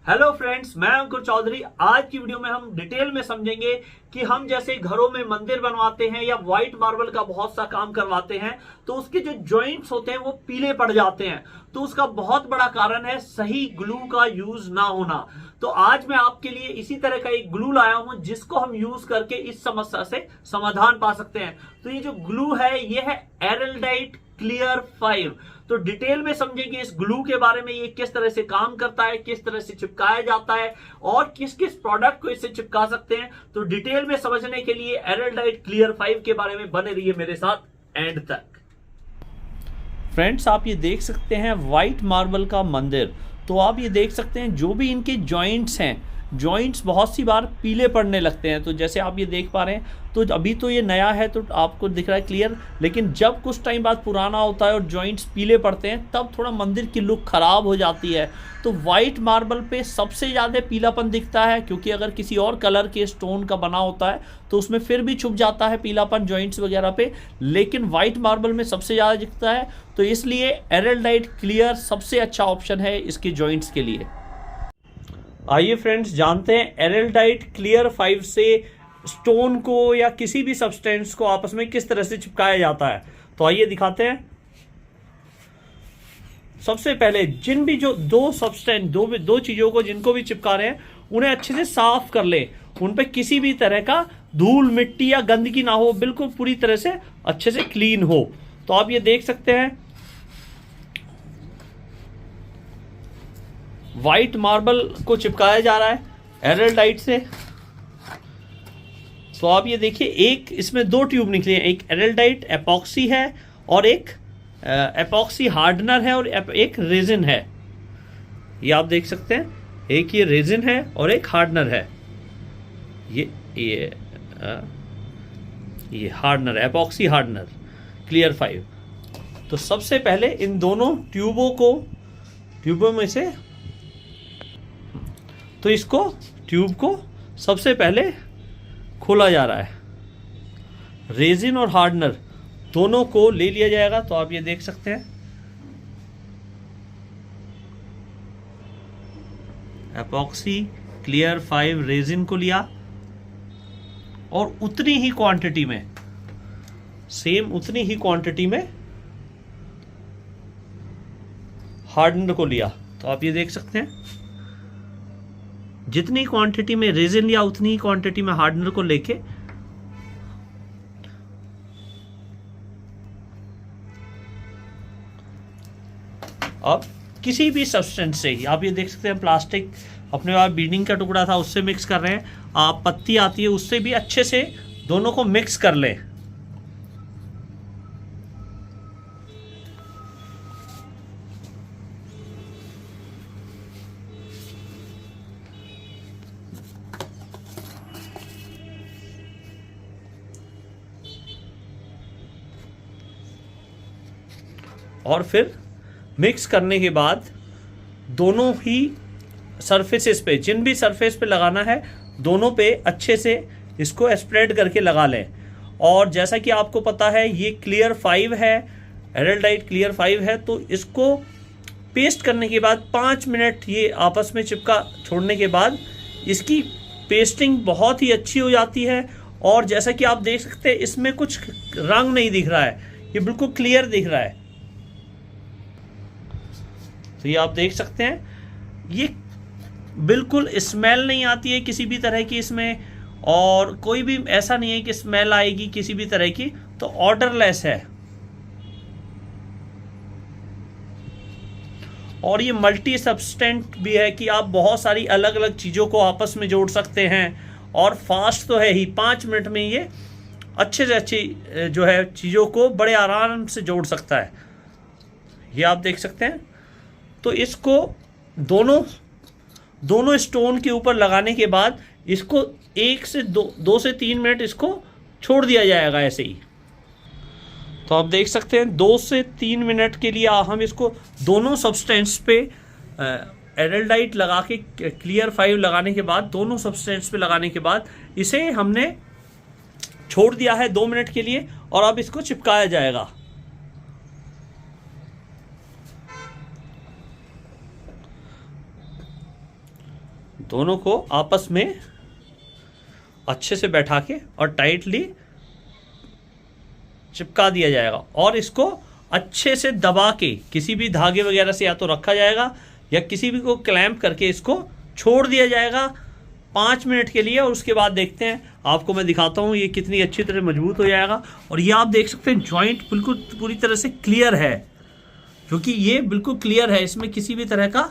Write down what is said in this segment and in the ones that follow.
Hello friends, मैं अंकुर चौधरी। आज की वीडियो में हम डिटेल में समझेंगे कि हम जैसे घरों में मंदिर बनवाते हैं या व्हाइट मार्बल का बहुत सा काम करवाते हैं तो उसके जो जॉइंट्स होते हैं वो पीले पड़ जाते हैं। तो उसका बहुत बड़ा कारण है सही ग्लू का यूज ना होना। तो आज मैं आपके लिए इसी तरह का एक ग्लू लाया हूं जिसको हम यूज करके इस समस्या से समाधान पा सकते हैं। तो ये जो ग्लू है ये है एरलडाइट क्लियर 5। तो डिटेल में समझेंगे इस ग्लू के बारे में, ये किस तरह से काम करता है, किस तरह से चिपकाया जाता है और किस किस प्रोडक्ट को इससे चिपका सकते हैं। तो डिटेल में समझने के लिए एरलडाइट क्लियर 5 के बारे में बने रहिए मेरे साथ एंड तक। फ्रेंड्स, आप ये देख सकते हैं व्हाइट मार्बल का मंदिर। तो आप ये देख सकते हैं जो भी इनके जॉइंट्स हैं, जॉइंट्स बहुत सी बार पीले पड़ने लगते हैं। तो जैसे आप ये देख पा रहे हैं, तो अभी तो ये नया है तो आपको दिख रहा है क्लियर, लेकिन जब कुछ टाइम बाद पुराना होता है और जॉइंट्स पीले पड़ते हैं तब थोड़ा मंदिर की लुक खराब हो जाती है। तो वाइट मार्बल पे सबसे ज़्यादा पीलापन दिखता है, क्योंकि अगर किसी और कलर के स्टोन का बना होता है तो उसमें फिर भी छुप जाता है पीलापन जॉइंट्स वगैरह पे, लेकिन वाइट मार्बल में सबसे ज़्यादा दिखता है। तो इसलिए एरलडाइट क्लियर सबसे अच्छा ऑप्शन है इसके जॉइंट्स के लिए। आइए फ्रेंड्स, जानते हैं एरलडाइट क्लियर 5 से स्टोन को या किसी भी सब्सटेंस को आपस में किस तरह से चिपकाया जाता है। तो आइए दिखाते हैं। सबसे पहले जिन भी जो दो सब्सटेंस, दो चीजों को जिनको भी चिपका रहे हैं उन्हें अच्छे से साफ कर लें। उन पे किसी भी तरह का धूल मिट्टी या गंदगी ना हो, बिल्कुल पूरी तरह से अच्छे से क्लीन हो। तो आप ये देख सकते हैं व्हाइट मार्बल को चिपकाया जा रहा है एरलडाइट से। तो आप ये देखिए, एक इसमें दो ट्यूब निकले हैं, एक एरलडाइट एपॉक्सी है और एक एपॉक्सी हार्डनर है और एक रेजिन है। ये आप देख सकते हैं, एक ये रेजिन है और एक हार्डनर है। ये हार्डनर, एपॉक्सी हार्डनर क्लियर 5। तो सबसे पहले इन दोनों ट्यूबों में से तो इसको ट्यूब को सबसे पहले खोला जा रहा है। रेजिन और हार्डनर दोनों को ले लिया जाएगा। तो आप ये देख सकते हैं एपॉक्सी क्लियर 5 रेजिन को लिया और उतनी ही क्वांटिटी में, सेम उतनी ही क्वांटिटी में हार्डनर को लिया। तो आप ये देख सकते हैं जितनी क्वांटिटी में रेजिन लिया उतनी ही क्वांटिटी में हार्डनर को लेके अब किसी भी सब्सटेंस से ही, आप ये देख सकते हैं प्लास्टिक, अपने पास बीडिंग का टुकड़ा था उससे मिक्स कर रहे हैं, आप पत्ती आती है उससे भी अच्छे से दोनों को मिक्स कर लें। और फिर मिक्स करने के बाद दोनों ही सरफेसेस पे, जिन भी सरफेस पे लगाना है दोनों पे अच्छे से इसको स्प्रेड करके लगा लें। और जैसा कि आपको पता है ये क्लियर 5 है, एरलडाइट क्लियर 5 है, तो इसको पेस्ट करने के बाद 5 मिनट ये आपस में चिपका छोड़ने के बाद इसकी पेस्टिंग बहुत ही अच्छी हो जाती है। और जैसा कि आप देख सकते हैं इसमें कुछ रंग नहीं दिख रहा है, ये बिल्कुल क्लियर दिख रहा है। तो ये आप देख सकते हैं ये बिल्कुल स्मेल नहीं आती है किसी भी तरह की इसमें, और कोई भी ऐसा नहीं है कि स्मेल आएगी किसी भी तरह की। तो ऑर्डरलेस है और ये मल्टी सब्सटेंट भी है कि आप बहुत सारी अलग अलग चीज़ों को आपस में जोड़ सकते हैं। और फास्ट तो है ही, 5 मिनट में ये अच्छे से अच्छी जो है चीज़ों को बड़े आराम से जोड़ सकता है। ये आप देख सकते हैं। तो इसको दोनों स्टोन के ऊपर लगाने के बाद इसको 1 से 2 से 3 मिनट इसको छोड़ दिया जाएगा ऐसे ही। तो आप देख सकते हैं 2 से 3 मिनट के लिए हम इसको दोनों सब्सटेंस पे एरलडाइट लगा के, क्लियर 5 लगाने के बाद, दोनों सब्सटेंस पे लगाने के बाद इसे हमने छोड़ दिया है 2 मिनट के लिए और अब इसको चिपकाया जाएगा। दोनों को आपस में अच्छे से बैठा के और टाइटली चिपका दिया जाएगा और इसको अच्छे से दबा के किसी भी धागे वगैरह से या तो रखा जाएगा या किसी भी को क्लैंप करके इसको छोड़ दिया जाएगा 5 मिनट के लिए। और उसके बाद देखते हैं, आपको मैं दिखाता हूँ ये कितनी अच्छी तरह मजबूत हो जाएगा। और ये आप देख सकते हैं जॉइंट बिल्कुल पूरी तरह से क्लियर है, क्योंकि ये बिल्कुल क्लियर है, इसमें किसी भी तरह का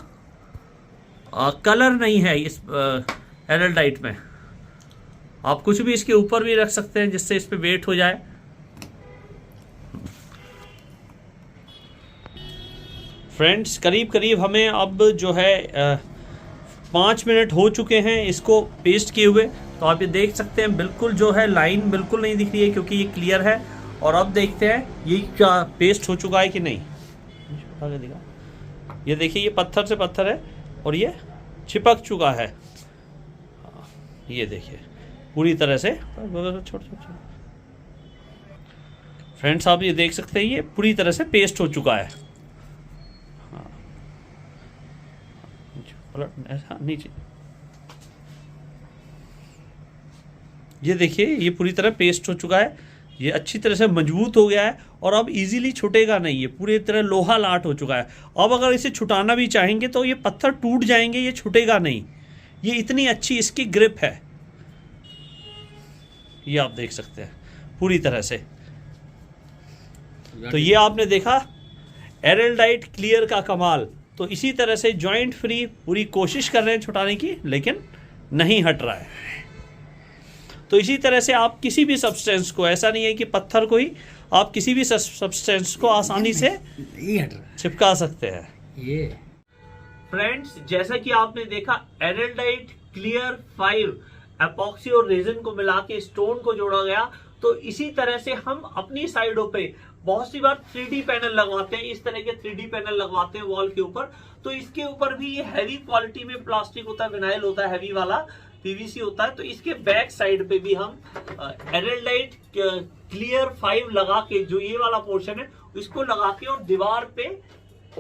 कलर नहीं है। इस एरलटाइट में आप कुछ भी इसके ऊपर भी रख सकते हैं जिससे इस पर वेट हो जाए। फ्रेंड्स, करीब करीब हमें अब जो है 5 मिनट हो चुके हैं इसको पेस्ट किए हुए। तो आप ये देख सकते हैं बिल्कुल जो है लाइन बिल्कुल नहीं दिख रही है, क्योंकि ये क्लियर है। और अब देखते हैं ये क्या पेस्ट हो चुका है कि नहीं। ये देखिए, ये पत्थर से पत्थर है और ये चिपक चुका है। ये देखिए पूरी तरह से छोड़। फ्रेंड्स, आप ये देख सकते हैं ये पूरी तरह से पेस्ट हो चुका है। ऐसा नीचे, ये देखिए ये पूरी तरह पेस्ट हो चुका है, ये अच्छी तरह से मजबूत हो गया है और अब इजीली छूटेगा नहीं, ये पूरी तरह लोहा लाट हो चुका है। अब अगर इसे छुटाना भी चाहेंगे तो ये पत्थर टूट जाएंगे, ये छूटेगा नहीं। ये इतनी अच्छी इसकी ग्रिप है, ये आप देख सकते हैं पूरी तरह से। तो ये आपने देखा एरलटाइट क्लियर का कमाल। तो इसी तरह से जॉइंट फ्री पूरी कोशिश कर रहे हैं छुटाने की, लेकिन नहीं हट रहा है। तो इसी तरह से आप किसी भी सब्सटेंस को, ऐसा नहीं है कि पत्थर को ही, आप किसी भी सब्सटेंस को आसानी से चिपका सकते हैं। ये फ्रेंड्स, जैसा कि आपने देखा एरलटाइट क्लियर 5 एपॉक्सी और रेजिन को मिला के स्टोन को जोड़ा गया। तो इसी तरह से हम अपनी साइडों पे बहुत सी बार 3D पैनल लगवाते हैं, इस तरह के 3D पैनल लगवाते हैं वॉल के ऊपर। तो इसके ऊपर भी ये हैवी क्वालिटी में प्लास्टिक होता है, विनाइल होता है, हैवी वाला पीवीसी होता है। तो इसके बैक साइड पे भी हम एरलटाइट क्लियर 5 लगा के, जो ये वाला पोर्शन है इसको लगा के और दीवार पे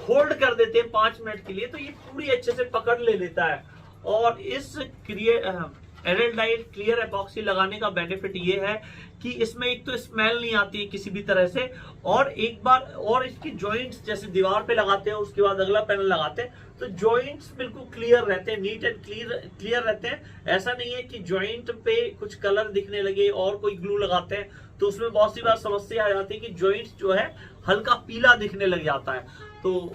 होल्ड कर देते हैं 5 मिनट के लिए। तो ये पूरी अच्छे से पकड़ ले लेता है। और इस एरलटाइट क्लियर एपॉक्सी लगाने का बेनिफिट ये है कि इसमें एक तो स्मेल नहीं आती है किसी भी तरह से, और एक बार और इसकी जॉइंट्स जैसे दीवार पे लगाते हैं उसके बाद अगला पैनल लगाते हैं तो जॉइंट्स बिल्कुल क्लियर रहते हैं, नीट एंड क्लियर रहते हैं। ऐसा नहीं है कि जॉइंट पे कुछ कलर दिखने लगे और कोई ग्लू लगाते हैं तो उसमें बहुत सी बार समस्या आ जाती है कि जॉइंट्स जो है हल्का पीला दिखने लग जाता है। तो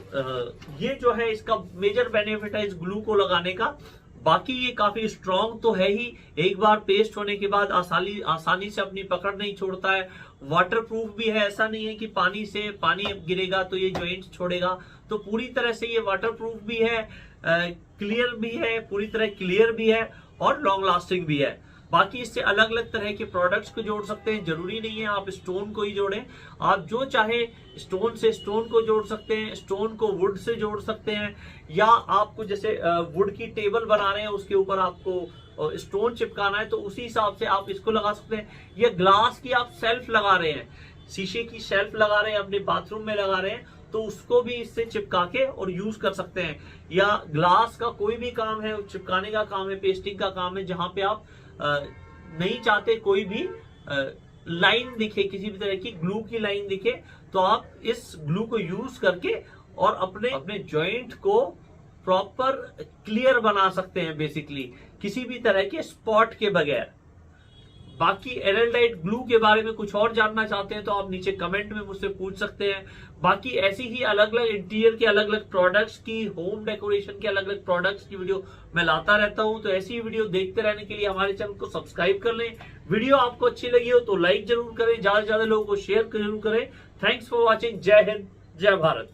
ये जो है इसका मेजर बेनिफिट है इस ग्लू को लगाने का। बाकी ये काफी स्ट्रॉन्ग तो है ही, एक बार पेस्ट होने के बाद आसानी से अपनी पकड़ नहीं छोड़ता है। वाटरप्रूफ भी है, ऐसा नहीं है कि पानी गिरेगा तो ये जॉइंट छोड़ेगा। तो पूरी तरह से ये वाटरप्रूफ भी है, क्लियर भी है, पूरी तरह क्लियर भी है और लॉन्ग लास्टिंग भी है। बाकी इससे अलग अलग तरह के प्रोडक्ट्स को जोड़ सकते हैं, जरूरी नहीं है आप स्टोन को ही जोड़ें। आप जो चाहे स्टोन से स्टोन को जोड़ सकते हैं, स्टोन को वुड से जोड़ सकते हैं, या आपको जैसे वुड की टेबल बना रहे हैं उसके ऊपर आपको स्टोन चिपकाना है तो उसी हिसाब से आप इसको लगा सकते हैं। या ग्लास की आप सेल्फ लगा रहे हैं, शीशे की शेल्फ लगा रहे हैं, अपने बाथरूम में लगा रहे हैं तो उसको भी इससे चिपका के और यूज कर सकते हैं। या ग्लास का कोई भी काम है, चिपकाने का काम है, पेस्टिंग का काम है, जहां पे आप नहीं चाहते कोई भी लाइन दिखे, किसी भी तरह की ग्लू की लाइन दिखे, तो आप इस ग्लू को यूज करके और अपने जॉइंट को प्रॉपर क्लियर बना सकते हैं, बेसिकली किसी भी तरह के स्पॉट के बगैर। बाकी एरलटाइट ग्लू के बारे में कुछ और जानना चाहते हैं तो आप नीचे कमेंट में मुझसे पूछ सकते हैं। बाकी ऐसी ही अलग अलग इंटीरियर के अलग अलग प्रोडक्ट्स की, होम डेकोरेशन के अलग अलग प्रोडक्ट्स की वीडियो मैं लाता रहता हूं। तो ऐसी वीडियो देखते रहने के लिए हमारे चैनल को सब्सक्राइब कर लें। वीडियो आपको अच्छी लगी हो तो लाइक जरूर करें, ज्यादा से ज्यादा लोगों को शेयर जरूर करें। Thanks for watching. जय हिंद, जय भारत।